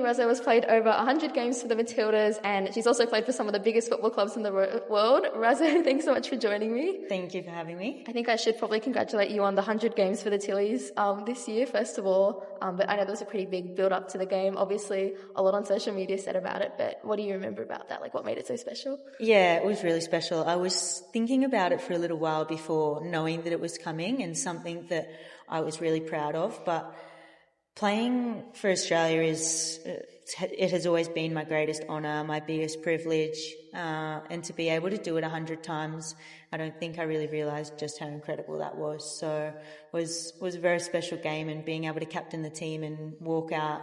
Raso has played over 100 games for the Matildas, and she's also played for some of the biggest football clubs in the world. Raso, thanks so much for joining me. Thank you for having me. I think I should probably congratulate you on the 100 games for the Tillies this year, first of all. But I know there was a pretty big build-up to the game. Obviously, a lot on social media said about it, but what do you remember about that? Like, what made it so special? Yeah, it was really special. I was thinking about it for a little while before knowing that it was coming, and something that I was really proud of. But playing for Australia it has always been my greatest honour, my biggest privilege, and to be able to do it 100 times, I don't think I really realised just how incredible that was. So it was a very special game, and being able to captain the team and walk out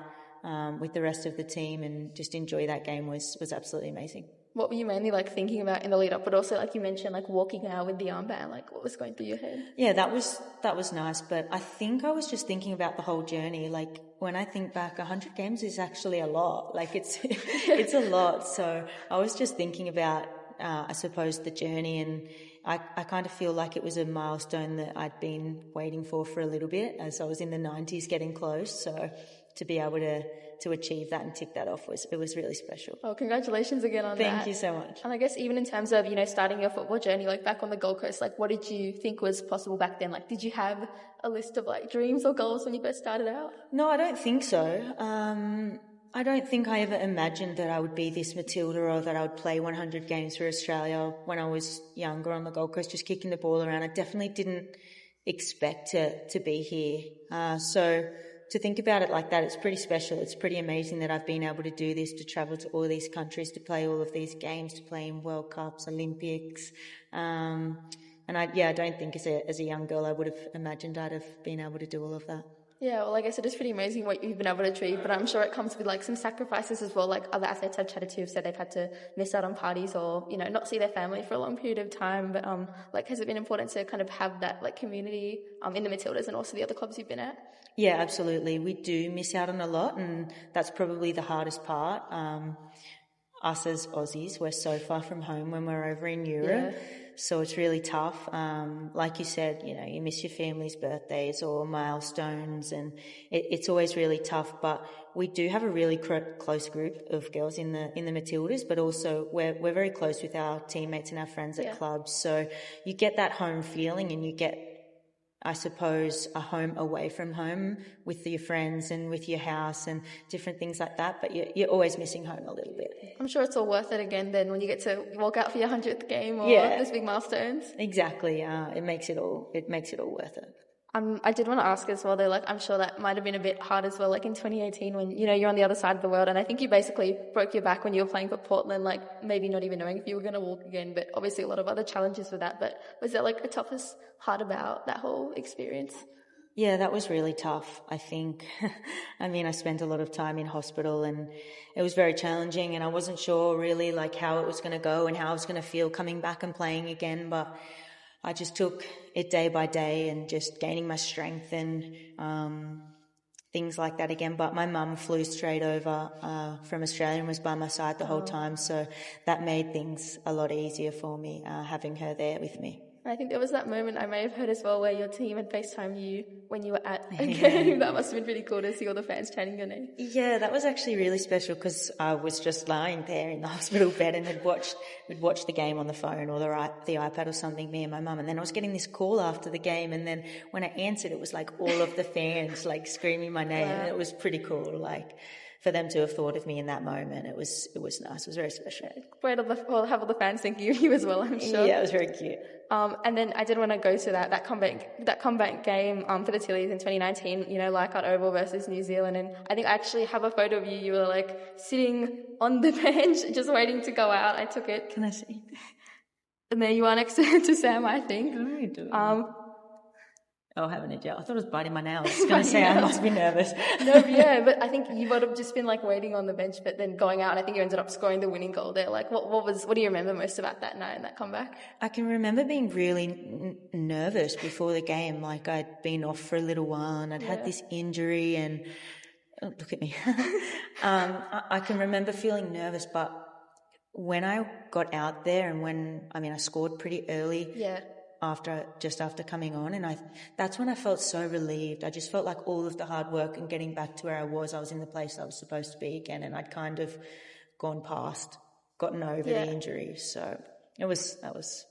with the rest of the team and just enjoy that game was absolutely amazing. What were you mainly thinking about in the lead up, but also you mentioned walking out with the armband, what was going through your head? Yeah, that was nice, but I think I was just thinking about the whole journey. When I think back, 100 games is actually a lot. It's a lot. So I was just thinking about I suppose the journey, and I kind of feel like it was a milestone that I'd been waiting for a little bit, as I was in the 90s getting close. So to be able to achieve that and tick that off was really special. Oh, congratulations again on that. Thank you so much. And I guess even in terms of, starting your football journey, back on the Gold Coast, what did you think was possible back then? Did you have a list of dreams or goals when you first started out? No, I don't think so. I don't think I ever imagined that I would be this Matilda, or that I would play 100 games for Australia when I was younger on the Gold Coast, just kicking the ball around. I definitely didn't expect to be here. So to think about it like that, it's pretty special. It's pretty amazing that I've been able to do this, to travel to all these countries, to play all of these games, to play in World Cups, Olympics. And I don't think as a young girl I would have imagined I'd have been able to do all of that. Yeah, well, I guess it is pretty amazing what you've been able to achieve, but I'm sure it comes with some sacrifices as well. Other athletes I've chatted to have said they've had to miss out on parties or, not see their family for a long period of time. But has it been important to kind of have that community in the Matildas and also the other clubs you've been at? Yeah, absolutely. We do miss out on a lot, and that's probably the hardest part. Us as Aussies, we're so far from home when we're over in Europe. Yeah. So it's really tough. Like you said, you miss your family's birthdays or milestones, and it's always really tough. But we do have a really close group of girls in the Matildas, but also we're very close with our teammates and our friends at clubs. So you get that home feeling, and you get, I suppose, a home away from home with your friends and with your house and different things like that. But you're always missing home a little bit. I'm sure it's all worth it again then when you get to walk out for your 100th game or those big milestones. Exactly. It makes it all worth it. I did want to ask as well though, I'm sure that might have been a bit hard as well, in 2018 when, you're on the other side of the world, and I think you basically broke your back when you were playing for Portland, maybe not even knowing if you were going to walk again, but obviously a lot of other challenges with that. But was there the toughest part about that whole experience? Yeah, that was really tough, I think. I spent a lot of time in hospital, and it was very challenging, and I wasn't sure really how it was going to go and how I was going to feel coming back and playing again, but I just took it day by day and just gaining my strength and things like that again. But my mum flew straight over from Australia and was by my side the whole time, so that made things a lot easier for me, having her there with me. I think there was that moment I may have heard as well where your team had FaceTimed you when you were at a game. That must have been pretty cool to see all the fans chanting your name. Yeah, that was actually really special because I was just lying there in the hospital bed and we'd watched the game on the phone or the iPad or something, me and my mum, and then I was getting this call after the game, and then when I answered it was all of the fans screaming my name. Wow. And it was pretty cool, for them to have thought of me in that moment. It was nice. It was very special. Great to have all the fans thinking of you as well, I'm sure. Yeah, it was very cute. And then I did want to go to that comeback game for the Tillies in 2019, Leichhardt Oval versus New Zealand. And I think I actually have a photo of you. You were sitting on the bench just waiting to go out. I took it. Can I see? And there you are next to Sam, I think. What are you doing? Oh, having a gel. I thought it was biting my nails. I was going to say I must be nervous. No, yeah, but I think you would have just been waiting on the bench, but then going out, and I think you ended up scoring the winning goal there. What do you remember most about that night and that comeback? I can remember being really nervous before the game. I'd been off for a little while and I'd had this injury, and look at me. I can remember feeling nervous, but when I got out there and I scored pretty early. Yeah. just after coming on, and that's when I felt so relieved. I just felt like all of the hard work and getting back to where I was in the place I was supposed to be again, and I'd kind of gotten over the injury. So that was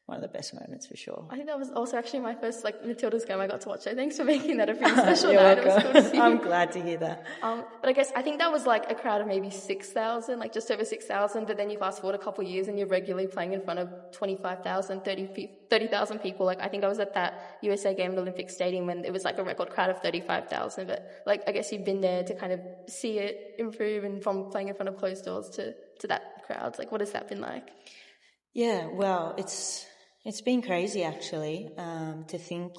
one of the best moments for sure. I think that was also actually my first Matildas game I got to watch. So thanks for making that a pretty special You're night. welcome. It was cool to see. I'm glad to hear that. But I think that was a crowd of maybe 6,000, just over 6,000. But then you fast forward a couple of years and you're regularly playing in front of 25,000, 30,000 people. I think I was at that USA game at Olympic Stadium when it was a record crowd of 35,000. But I guess you've been there to kind of see it improve, and from playing in front of closed doors to that crowd. What has that been like? Yeah, well, it's been crazy actually, to think,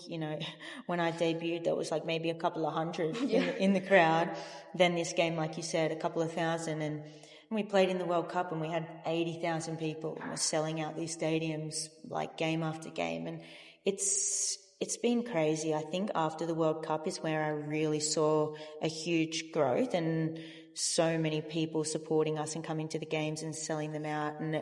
when I debuted there was maybe a couple of hundred in the crowd. Then this game, like you said, a couple of thousand, and we played in the World Cup and we had 80,000 people and we're selling out these stadiums game after game, and it's been crazy. I think after the World Cup is where I really saw a huge growth and so many people supporting us and coming to the games and selling them out, and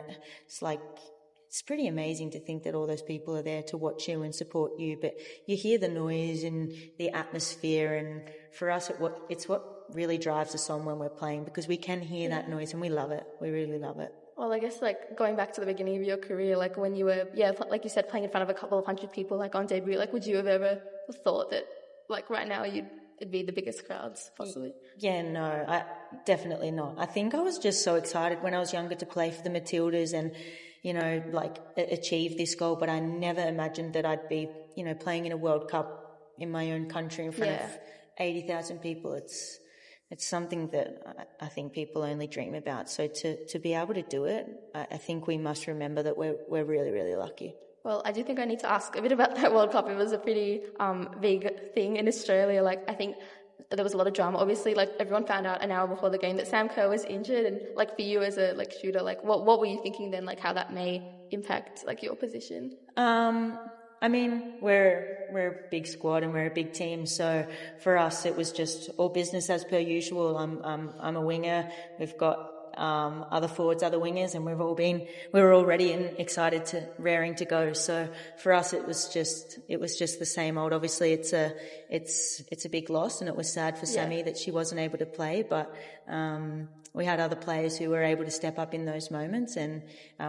it's pretty amazing to think that all those people are there to watch you and support you, but you hear the noise and the atmosphere, and for us it's what really drives us on when we're playing, because we can hear that noise and we love it. We really love it. Well, I guess going back to the beginning of your career, when you were, like you said, playing in front of a couple of hundred people, on debut, would you have ever thought that right now it'd be the biggest crowds possibly? Yeah, no, definitely not. I think I was just so excited when I was younger to play for the Matildas and achieve this goal, but I never imagined that I'd be, playing in a World Cup in my own country in front of 80,000 people. It's something that I think people only dream about. So to be able to do it, I think we must remember that we're really, really lucky. Well, I do think I need to ask a bit about that World Cup. It was a pretty big thing in Australia. I think there was a lot of drama. Obviously, everyone found out an hour before the game that Sam Kerr was injured, and for you as a shooter, what were you thinking then? How that may impact your position? I mean, we're a big squad and we're a big team, so for us it was just all business as per usual. I'm a winger. We've got other forwards, other wingers, and we were all ready and excited raring to go. So for us it was just the same old. Obviously it's a big loss, and it was sad for Sammy that she wasn't able to play, but we had other players who were able to step up in those moments, and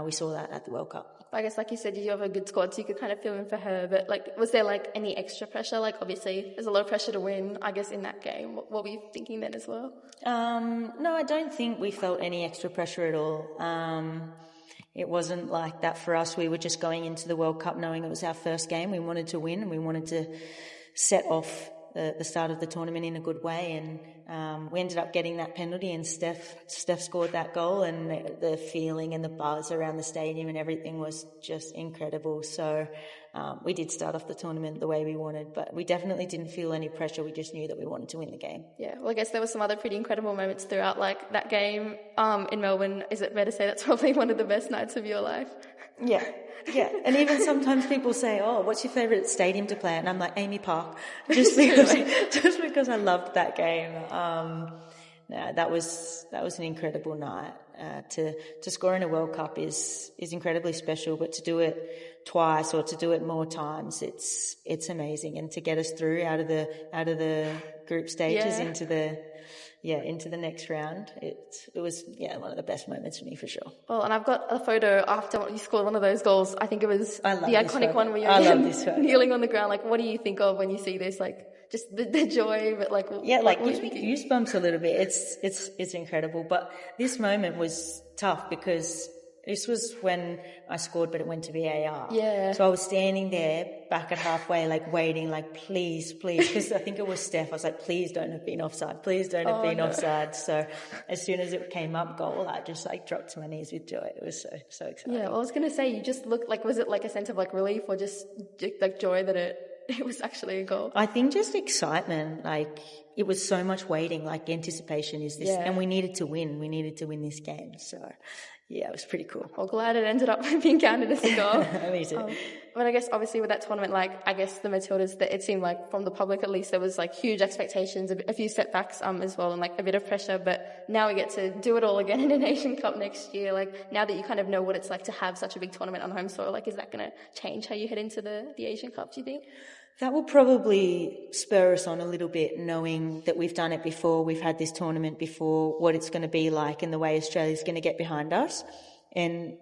we saw that at the World Cup. I guess, like you said, you have a good squad, so you could kind of fill in for her. But was there any extra pressure? Obviously, there's a lot of pressure to win, I guess, in that game. What were you thinking then as well? No, I don't think we felt any extra pressure at all. It wasn't like that for us. We were just going into the World Cup knowing it was our first game. We wanted to win, and we wanted to set off the start of the tournament in a good way, and we ended up getting that penalty, and Steph scored that goal, and the feeling and the buzz around the stadium and everything was just incredible. So we did start off the tournament the way we wanted, but we definitely didn't feel any pressure. We just knew that we wanted to win the game. Yeah, well, I guess there were some other pretty incredible moments throughout, that game in Melbourne. Is it fair to say that's probably one of the best nights of your life? Yeah. Yeah, and even sometimes people say, "Oh, what's your favourite stadium to play at?" And I'm like, Amy Park, just because I loved that game. That was an incredible night. To score in a World Cup is incredibly special, but to do it twice or to do it more times, it's amazing. And to get us through out of the group stages into the next round, it was one of the best moments for me for sure. Well, and I've got a photo after you scored one of those goals. I think it was the iconic one where you're kneeling on the ground. What do you think of when you see this? Just the joy, but gives me goosebumps a little bit. It's incredible. But this moment was tough because this was when I scored, but it went to VAR. Yeah. So I was standing there back at halfway, waiting, please, because I think it was Steph. I was like, please don't have been offside. Please don't have been offside. So as soon as it came up goal, I just dropped to my knees with joy. It was so exciting. Yeah, well, I was going to say, you just looked was it a sense of relief or just joy that it was actually a goal? I think just excitement. It was so much waiting, anticipation is this, and we needed to win. We needed to win this game. So, yeah, it was pretty cool. Well, glad it ended up being counted as a goal. Me too. But I guess obviously with that tournament, like I guess the Matildas, that it seemed like from the public at least there was like huge expectations, a few setbacks as well, and like a bit of pressure. But now we get to do it all again in a Nation Cup next year. Like now that you kind of know what it's like to have such a big tournament on home soil, like is that going to change how you head into the Asian Cup? Do you think? That will probably spur us on a little bit, knowing that we've done it before, we've had this tournament before, what it's going to be like and the way Australia's going to get behind us. And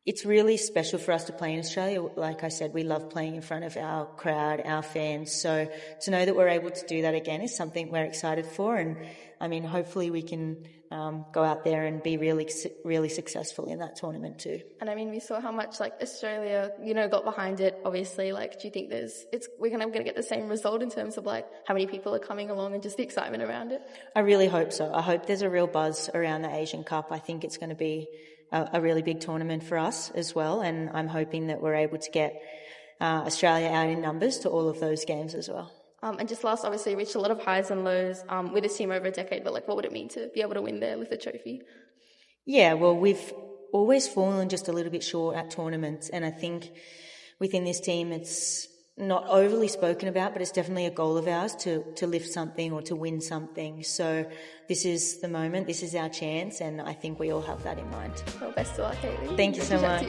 it's really special for us to play in Australia. Like I said, we love playing in front of our crowd, our fans. So to know that we're able to do that again is something we're excited for. And I mean, hopefully we can go out there and be really, really successful in that tournament too. And I mean, we saw how much like Australia, got behind it. Obviously, like, do you think we're going to get the same result in terms of like how many people are coming along and just the excitement around it? I really hope so. I hope there's a real buzz around the Asian Cup. I think it's going to be a really big tournament for us as well, and I'm hoping that we're able to get Australia out in numbers to all of those games as well. And just last, obviously, you reached a lot of highs and lows with this team over a decade, but like, what would it mean to be able to win there with the trophy? Yeah, well, we've always fallen just a little bit short at tournaments, and I think within this team it's not overly spoken about, but it's definitely a goal of ours to lift something or to win something. So this is the moment, this is our chance, and I think we all have that in mind. Well, best of luck, Hayley. Thank you so much.